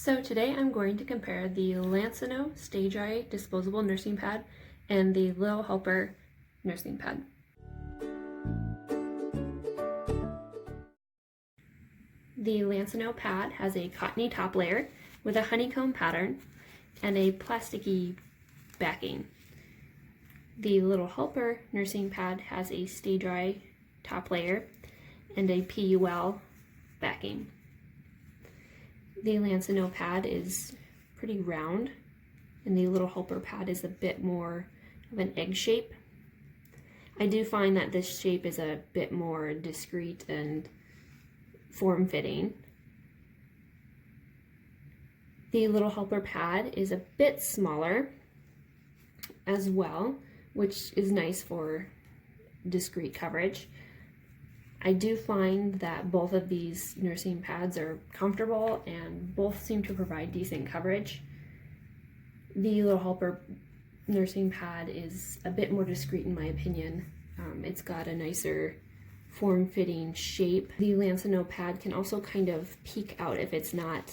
So today I'm going to compare the Lansinoh Stay Dry Disposable Nursing Pad and the Lil Helper Nursing Pad. The Lansinoh pad has a cottony top layer with a honeycomb pattern and a plasticky backing. The Lil Helper nursing pad has a Stay Dry top layer and a PUL backing. The Lansinoh pad is pretty round, and the Lil Helper pad is a bit more of an egg shape. I do find that this shape is a bit more discreet and form-fitting. The Lil Helper pad is a bit smaller as well, which is nice for discreet coverage. I do find that both of these nursing pads are comfortable and both seem to provide decent coverage. The Lil Helper nursing pad is a bit more discreet in my opinion. It's got a nicer form-fitting shape. The Lansinoh pad can also kind of peek out if it's not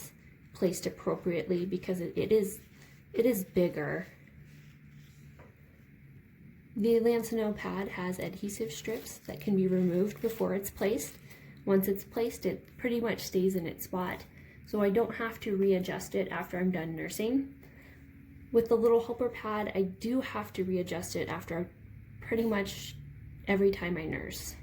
placed appropriately because it is bigger. The Lansinoh pad has adhesive strips that can be removed before it's placed. Once it's placed, it pretty much stays in its spot, so I don't have to readjust it after I'm done nursing. With the Lil Helper pad, I do have to readjust it after pretty much every time I nurse.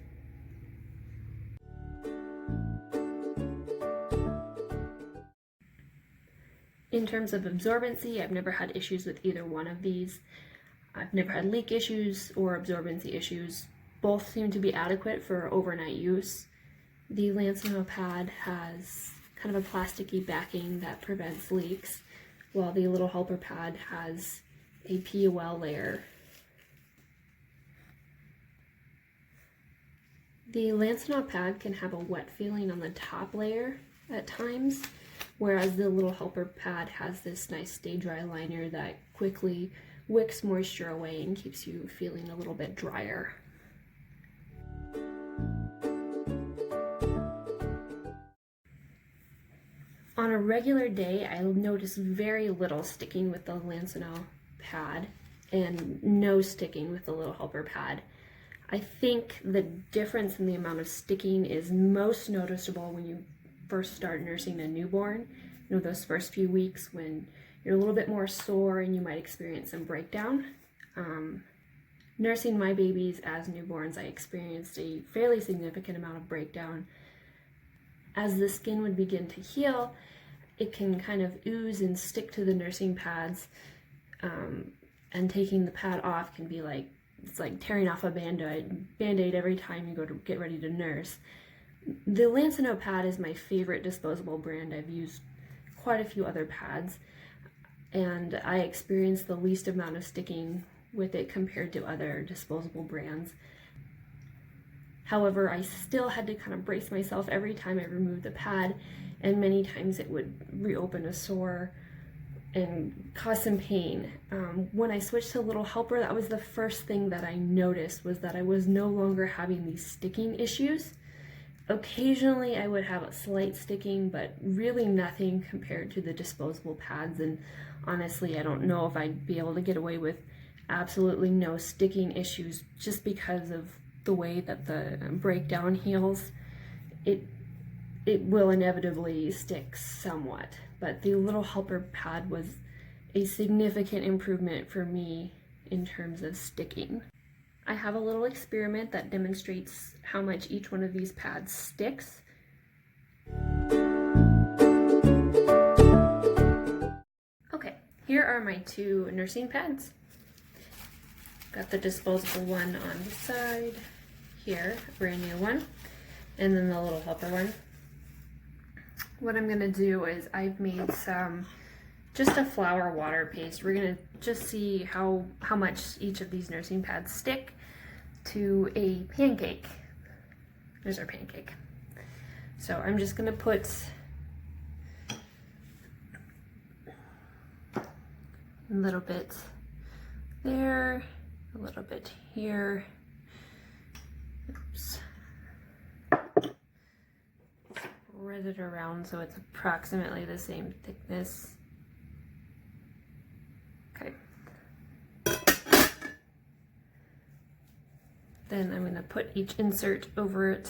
In terms of absorbency, I've never had issues with either one of these. I've never had leak issues or absorbency issues. Both seem to be adequate for overnight use. The Lansinoh pad has kind of a plasticky backing that prevents leaks, while the Lil Helper pad has a PUL layer. The Lansinoh pad can have a wet feeling on the top layer at times, whereas the Lil Helper pad has this nice stay dry liner that quickly wicks moisture away and keeps you feeling a little bit drier. On a regular day, I'll notice very little sticking with the Lansinoh pad and no sticking with the Lil Helper pad. I think the difference in the amount of sticking is most noticeable when you first start nursing a newborn. You know, those first few weeks when you're a little bit more sore and you might experience some breakdown. Nursing my babies as newborns, I experienced a fairly significant amount of breakdown. As the skin would begin to heal, it can kind of ooze and stick to the nursing pads, and taking the pad off can be like, it's like tearing off a Band-Aid every time you go to get ready to nurse. The Lansinoh pad is my favorite disposable brand. I've used quite a few other pads, and I experienced the least amount of sticking with it compared to other disposable brands. However, I still had to kind of brace myself every time I removed the pad, and many times it would reopen a sore and cause some pain. When I switched to Lil Helper, that was the first thing that I noticed, was that I was no longer having these sticking issues. Occasionally I would have a slight sticking, but really nothing compared to the disposable pads, and honestly I don't know if I'd be able to get away with absolutely no sticking issues just because of the way that the breakdown heals. It will inevitably stick somewhat, but the Lil Helper pad was a significant improvement for me in terms of sticking. I have a little experiment that demonstrates how much each one of these pads sticks. Okay, here are my two nursing pads. Got the disposable one on the side here, a brand new one, and then the Lil Helper one. What I'm gonna do is I've made just a flour water paste. We're gonna just see how much each of these nursing pads stick to a pancake. There's our pancake. So I'm just gonna put a little bit there, a little bit here. Oops. spread it around so it's approximately the same thickness. Okay. Then I'm going to put each insert over it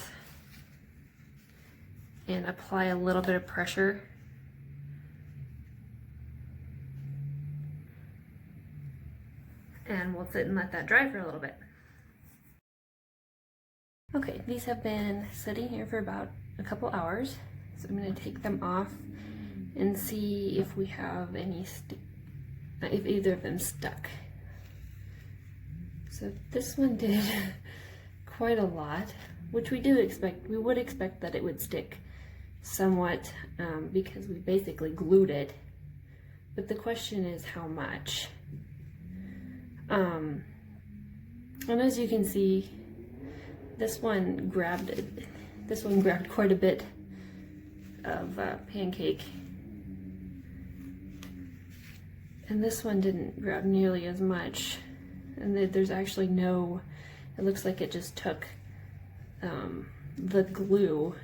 and apply a little bit of pressure. And we'll sit and let that dry for a little bit. Okay, these have been sitting here for about a couple hours, so I'm going to take them off and see if we have any if either of them stuck. So this one did quite a lot, which we do expect. We would expect that it would stick somewhat because we basically glued it, but the question is how much. And as you can see, this one grabbed quite a bit of pancake, and this one didn't grab nearly as much. And there's actually no, it looks like it just took the glue,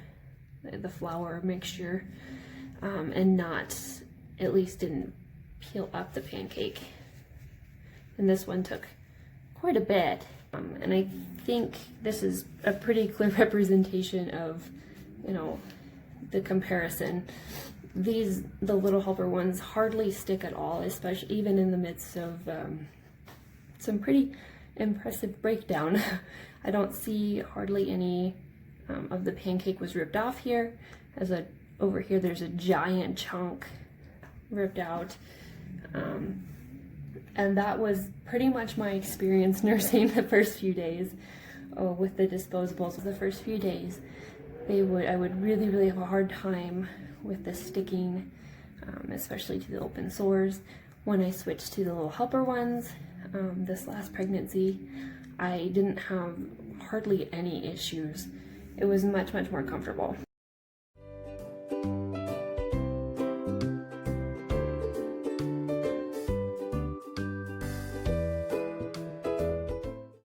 the flour mixture, and not, at least didn't peel up the pancake. And this one took quite a bit. And I think this is a pretty clear representation of, you know, the comparison. The Lil Helper ones hardly stick at all, especially even in the midst of some pretty impressive breakdown. I don't see hardly any of the pancake was ripped off here. Over here there's a giant chunk ripped out. And that was pretty much my experience nursing the first few days with the disposables. The first few days, I would really have a hard time with the sticking, especially to the open sores. When I switched to the Lil Helper ones, this last pregnancy, I didn't have hardly any issues. It was much more comfortable.